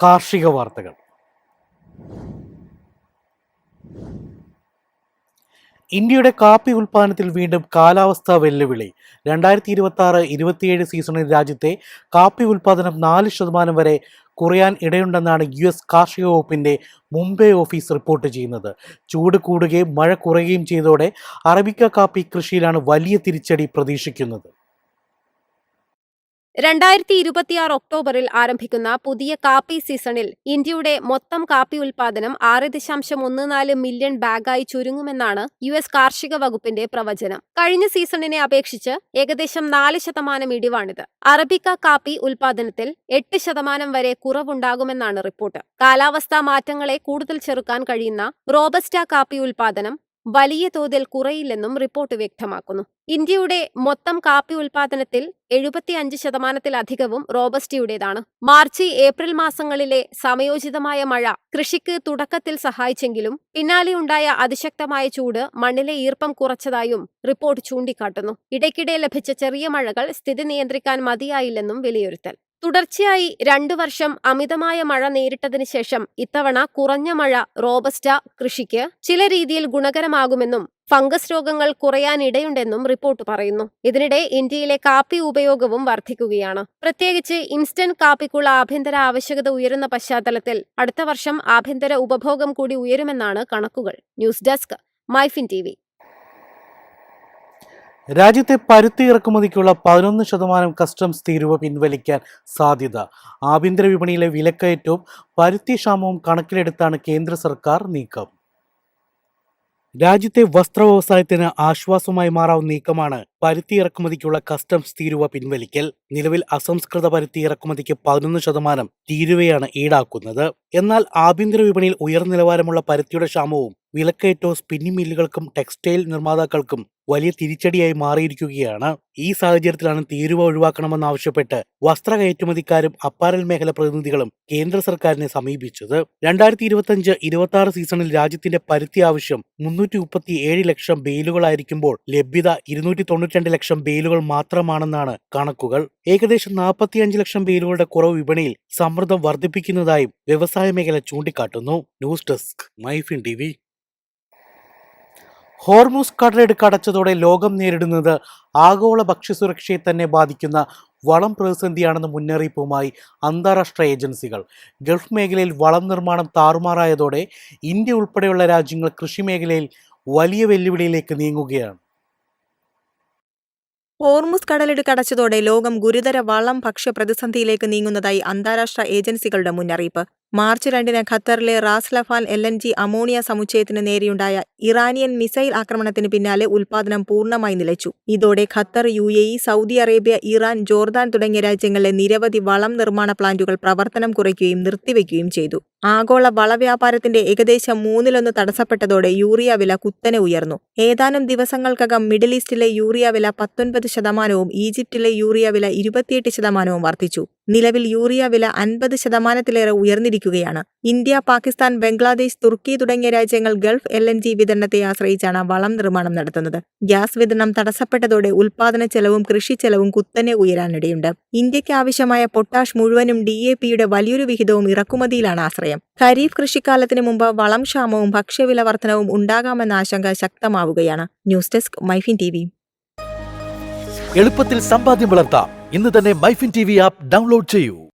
കാർഷിക വാർത്തകൾ. ഇന്ത്യയുടെ കാപ്പി ഉൽപ്പാദനത്തിൽ വീണ്ടും കാലാവസ്ഥാ വെല്ലുവിളി. 2026-27 സീസണിൽ രാജ്യത്തെ കാപ്പി ഉൽപ്പാദനം 4% വരെ കുറയാൻ ഇടയുണ്ടെന്നാണ് US കാർഷിക വകുപ്പിന്റെ മുംബൈ ഓഫീസ് റിപ്പോർട്ട് ചെയ്യുന്നത്. ചൂട് കൂടുകയും മഴ കുറയുകയും ചെയ്തതോടെ അറബിക്ക കാപ്പി കൃഷിയിലാണ് വലിയ തിരിച്ചടി പ്രതീക്ഷിക്കുന്നത്. 2026 ഒക്ടോബറിൽ ആരംഭിക്കുന്ന പുതിയ കാപ്പി സീസണിൽ ഇന്ത്യയുടെ മൊത്തം കാപ്പി ഉൽപ്പാദനം 6.14 മില്യൺ ബാഗായി ചുരുങ്ങുമെന്നാണ് US കാർഷിക വകുപ്പിന്റെ പ്രവചനം. കഴിഞ്ഞ സീസണിനെ അപേക്ഷിച്ച് ഏകദേശം 4% ഇടിവാണിത്. അറബിക്ക കാപ്പി ഉൽപ്പാദനത്തിൽ 8% വരെ കുറവുണ്ടാകുമെന്നാണ് റിപ്പോർട്ട്. കാലാവസ്ഥാ മാറ്റങ്ങളെ കൂടുതൽ ചെറുക്കാൻ കഴിയുന്ന റോബസ്റ്റ കാപ്പി ഉൽപ്പാദനം വലിയ തോതിൽ കുറയില്ലെന്നും റിപ്പോർട്ട് വ്യക്തമാക്കുന്നു. ഇന്ത്യയുടെ മൊത്തം കാപ്പി ഉൽപ്പാദനത്തിൽ 75%-ലധികവും റോബസ്റ്റയുടേതാണ്. മാർച്ച്, ഏപ്രിൽ മാസങ്ങളിലെ സമയോചിതമായ മഴ കൃഷിക്ക് തുടക്കത്തിൽ സഹായിച്ചെങ്കിലും പിന്നാലെയുണ്ടായ അതിശക്തമായ ചൂട് മണ്ണിലെ ഈർപ്പം കുറച്ചതായും റിപ്പോർട്ട് ചൂണ്ടിക്കാട്ടുന്നു. ഇടയ്ക്കിടെ ലഭിച്ച ചെറിയ മഴകൾ സ്ഥിതി നിയന്ത്രിക്കാൻ മതിയായില്ലെന്നും വിലയിരുത്തൽ. തുടർച്ചയായി 2 വർഷം അമിതമായ മഴ നേരിട്ടതിനു ശേഷം ഇത്തവണ കുറഞ്ഞ മഴ റോബസ്റ്റ കൃഷിക്ക് ചില രീതിയിൽ ഗുണകരമാകുമെന്നും ഫംഗസ് രോഗങ്ങൾ കുറയാനിടയുണ്ടെന്നും റിപ്പോർട്ട് പറയുന്നു. ഇതിനിടെ ഇന്ത്യയിലെ കാപ്പി ഉപയോഗവും വർദ്ധിക്കുകയാണ്. പ്രത്യേകിച്ച് ഇൻസ്റ്റന്റ് കാപ്പിക്കുള്ള ആഭ്യന്തര ആവശ്യകത ഉയരുന്ന പശ്ചാത്തലത്തിൽ അടുത്ത വർഷം ആഭ്യന്തര ഉപഭോഗം കൂടി ഉയരുമെന്നാണ് കണക്കുകൾ. News desk, Myfin TV. രാജ്യത്തെ പരുത്തി ഇറക്കുമതിക്കുള്ള 11% കസ്റ്റംസ് തീരുവ പിൻവലിക്കാൻ സാധ്യത. ആഭ്യന്തര വിപണിയിലെ വിലക്കയറ്റവും പരുത്തി ക്ഷാമവും കണക്കിലെടുത്താണ് കേന്ദ്ര സർക്കാർ നീക്കം. രാജ്യത്തെ വസ്ത്ര വ്യവസായത്തിന് ആശ്വാസമായി മാറാവുന്ന നീക്കമാണ് പരുത്തി ഇറക്കുമതിക്കുള്ള കസ്റ്റംസ് തീരുവ പിൻവലിക്കൽ. നിലവിൽ അസംസ്കൃത പരുത്തി ഇറക്കുമതിക്ക് 11% തീരുവയാണ് ഈടാക്കുന്നത്. എന്നാൽ ആഭ്യന്തര വിപണിയിൽ ഉയർന്ന നിലവാരമുള്ള പരുത്തിയുടെ ക്ഷാമവും വിലക്കയറ്റവും സ്പിന്നിംഗ് മില്ലുകൾക്കും ടെക്സ്റ്റൈൽ നിർമ്മാതാക്കൾക്കും വലിയ തിരിച്ചടിയായി മാറിയിരിക്കുകയാണ്. ഈ സാഹചര്യത്തിലാണ് തീരുവ ഒഴിവാക്കണമെന്നാവശ്യപ്പെട്ട് വസ്ത്ര കയറ്റുമതിക്കാരും അപ്പാരൽ മേഖല പ്രതിനിധികളും കേന്ദ്ര സർക്കാരിനെ സമീപിച്ചത്. 2025-26 സീസണിൽ രാജ്യത്തിന്റെ പരുത്തി ആവശ്യം 337 ലക്ഷം ബെയിലുകളായിരിക്കുമ്പോൾ ലഭ്യത 292 ലക്ഷം ബെയിലുകൾ മാത്രമാണെന്നാണ് കണക്കുകൾ. ഏകദേശം 45 ലക്ഷം ബെയിലുകളുടെ കുറവ് വിപണിയിൽ സമ്മർദ്ദം വർദ്ധിപ്പിക്കുന്നതായും വ്യവസായ മേഖല ചൂണ്ടിക്കാട്ടുന്നു. News desk, Myfin TV. Hormuz കടലിടുക്ക് അടച്ചതോടെ ലോകം നേരിടുന്നത് ആഗോള ഭക്ഷ്യസുരക്ഷയെ തന്നെ ബാധിക്കുന്ന വളം പ്രതിസന്ധിയാണെന്ന മുന്നറിയിപ്പുമായി അന്താരാഷ്ട്ര ഏജൻസികൾ. ഗൾഫ് മേഖലയിൽ വളം നിർമ്മാണം താറുമാറായതോടെ ഇന്ത്യ ഉൾപ്പെടെയുള്ള രാജ്യങ്ങൾ കൃഷി മേഖലയിൽ വലിയ വെല്ലുവിളിയിലേക്ക് നീങ്ങുകയാണ്. ഹോർമുസ് കടലിടുക്ക് അടച്ചതോടെ ലോകം ഗുരുതര വളം ഭക്ഷ്യ പ്രതിസന്ധിയിലേക്ക് നീങ്ങുന്നതായി അന്താരാഷ്ട്ര ഏജൻസികളുടെ മുന്നറിയിപ്പ്. മാർച്ച് 2-ന് ഖത്തറിലെ റാസ് ലഫാൻ LNG അമോണിയ സമുച്ചയത്തിന് നേരെയുണ്ടായ ഇറാനിയൻ മിസൈൽ ആക്രമണത്തിന് പിന്നാലെ ഉൽപ്പാദനം പൂർണ്ണമായി നിലച്ചു. ഇതോടെ Qatar, UAE, Saudi Arabia, Iran, Jordan തുടങ്ങിയ രാജ്യങ്ങളിലെ നിരവധി വളം നിർമ്മാണ പ്ലാന്റുകൾ പ്രവർത്തനം കുറയ്ക്കുകയും നിർത്തിവെക്കുകയും ചെയ്തു. ആഗോള വളവ്യാപാരത്തിന്റെ ഏകദേശം 1/3 തടസ്സപ്പെട്ടതോടെ യൂറിയ വില കുത്തനെ ഉയർന്നു. ഏതാനും ദിവസങ്ങൾക്കകം മിഡിൽ ഈസ്റ്റിലെ യൂറിയ വില 19%, ഈജിപ്തിലെ യൂറിയ വില 28% വർദ്ധിച്ചു. നിലവിൽ യൂറിയ വില 50%-ലേറെ ഉയർന്നിരിക്കുകയാണ്. ഇന്ത്യ, പാകിസ്ഥാൻ, ബംഗ്ലാദേശ്, തുർക്കി തുടങ്ങിയ രാജ്യങ്ങൾ ഗൾഫ് LNG വിതരണത്തെ ആശ്രയിച്ചാണ് വളം നിർമ്മാണം നടത്തുന്നത്. ഗ്യാസ് വിതരണം തടസ്സപ്പെട്ടതോടെ ഉൽപ്പാദന ചെലവും കൃഷി ചെലവും കുത്തനെ ഉയരാനിടയുണ്ട്. ഇന്ത്യയ്ക്ക് ആവശ്യമായ പൊട്ടാഷ് മുഴുവനും DAPയുടെ വലിയൊരു വിഹിതവും ഇറക്കുമതിയിലാണ് ആശ്രയം. ഖരീഫ് കൃഷിക്കാലത്തിന് മുമ്പ് വളം ക്ഷാമവും ഭക്ഷ്യവില വർധനവും ഉണ്ടാകാമെന്ന ആശങ്ക ശക്തമാവുകയാണ്. News desk, Myfin TV. എളുപ്പത്തിൽ സമ്പാദ്യം വളർത്താം. ഇന്ന് തന്നെ മൈഫിൻ TV ആപ്പ് ഡൗൺലോഡ് ചെയ്യൂ.